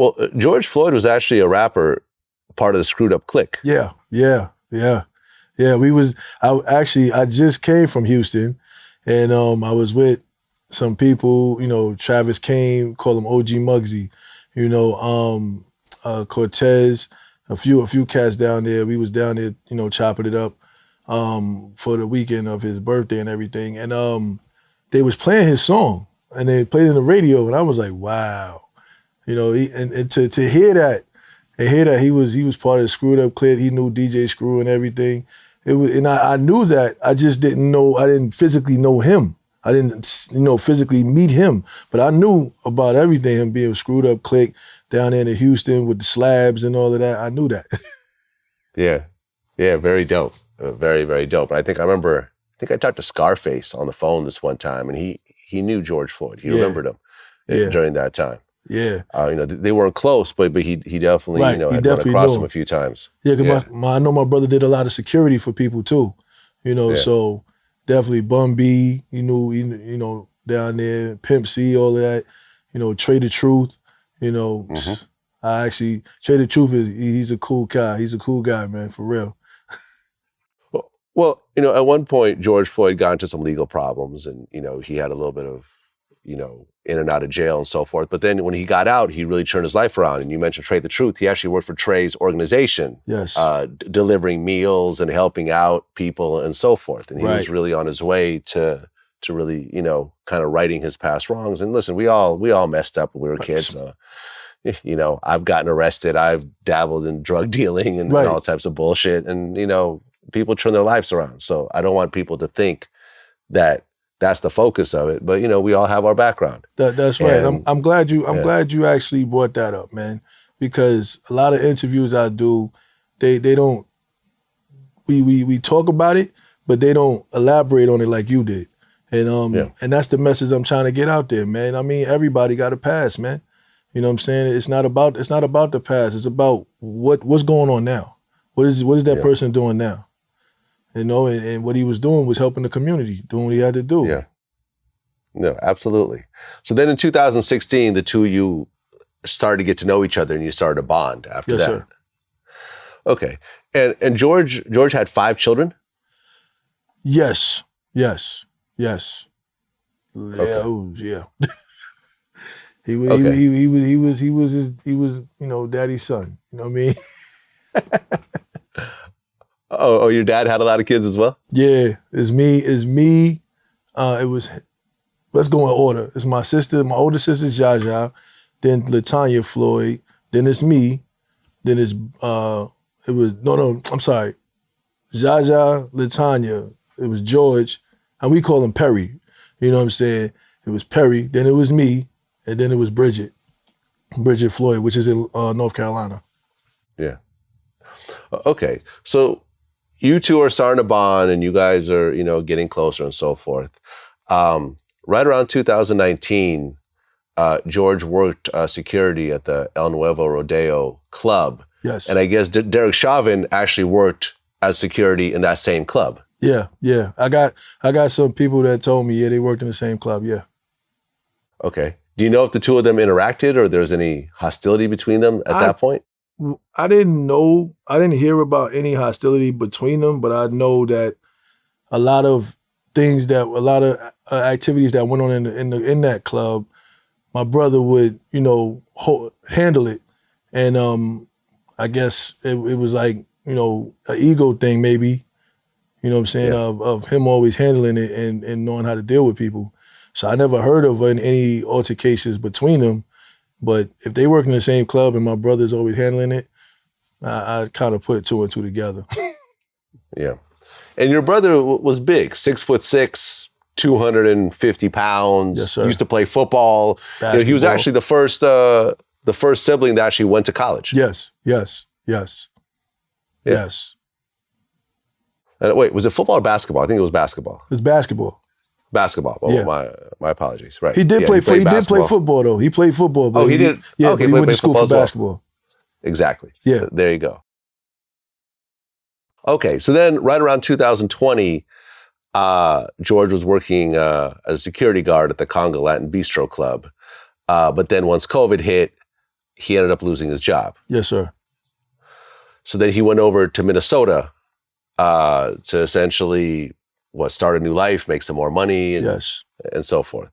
Well, George Floyd was actually a rapper, part of the Screwed Up Clique. Yeah. I just came from Houston, and I was with some people, Travis came, call him OG Muggsy, Cortez, a few cats down there. We was down there, chopping it up for the weekend of his birthday and everything. And they was playing his song, and they played it on the radio, and I was like, wow. And to hear that, he was part of the Screwed Up Clique. He knew DJ Screw and everything. I knew that. I just didn't physically know him. I didn't, physically meet him, but I knew about everything. Him being a Screwed Up Clique down there in Houston with the slabs and all of that. I knew that. Yeah, very dope. Very, very dope. I think I talked to Scarface on the phone this one time, and he knew George Floyd. He remembered him during that time. Yeah. They weren't close, but he definitely, right. had run across him a few times. Yeah, because I know my brother did a lot of security for people too, so definitely Bun B, down there, Pimp C, all of that, Trae the Truth, I actually, Trae the Truth he's a cool guy. He's a cool guy, man, for real. Well, at one point, George Floyd got into some legal problems and, he had a little bit of, in and out of jail and so forth. But then when he got out, he really turned his life around. And you mentioned Trae the Truth. He actually worked for Trae's organization, yes, delivering meals and helping out people and so forth. And he was really on his way to really, kind of righting his past wrongs. And listen, we all messed up when we were kids. So, I've gotten arrested. I've dabbled in drug dealing and all types of bullshit. And, people turn their lives around. So I don't want people to think that that's the focus of it, but we all have our background. That's right. I'm glad you actually brought that up, man, because a lot of interviews I do, they don't. We talk about it, but they don't elaborate on it like you did, and that's the message I'm trying to get out there, man. I mean, everybody got a past, man. You know what I'm saying? It's not about the past. It's about what's going on now. What is that person doing now? And what he was doing was helping the community, doing what he had to do. Yeah. No, absolutely. So then in 2016, the two of you started to get to know each other and you started a bond after that. Sir. Okay. And George had 5 children? Yes. Okay. Yeah. He was daddy's son. You know what I mean? Oh, your dad had a lot of kids as well? Yeah, it's me. Let's go in order. It's my sister, my older sister, Jaja, then LaTanya Floyd, then it's me, then it's, I'm sorry. Jaja, LaTanya, it was George, and we call him Perry. You know what I'm saying? It was Perry, then it was me, and then it was Bridget Floyd, which is in North Carolina. Yeah. Okay, so you two are starting to bond and you guys are, getting closer and so forth. Right around 2019, George worked security at the El Nuevo Rodeo Club. Yes. And I guess Derek Chauvin actually worked as security in that same club. Yeah. I got some people that told me, they worked in the same club, yeah. Okay. Do you know if the two of them interacted or there's any hostility between them at that point? I didn't know. I didn't hear about any hostility between them, but I know that a lot of activities that went on in that club, my brother would, handle it, and I guess it was like an ego thing maybe, you know what I'm saying, of him always handling it and knowing how to deal with people. So I never heard of any altercations between them. But if they work in the same club and my brother's always handling it, I kind of put 2 and 2 together. Yeah. And your brother was big, 6'6", 250 pounds, yes, sir. Used to play football. He was actually the first sibling that actually went to college. Yes. And wait, was it football or basketball? I think it was basketball. It's basketball. Basketball. Oh, yeah. My apologies. Right. He did play football though. He played football. But he did. Yeah, okay, but he went to school for basketball. Exactly. Yeah. There you go. Okay, so then right around 2020, George was working as a security guard at the Congo Latin Bistro Club. But then once COVID hit, he ended up losing his job. Yes, sir. So then he went over to Minnesota to essentially start a new life, make some more money, and so forth.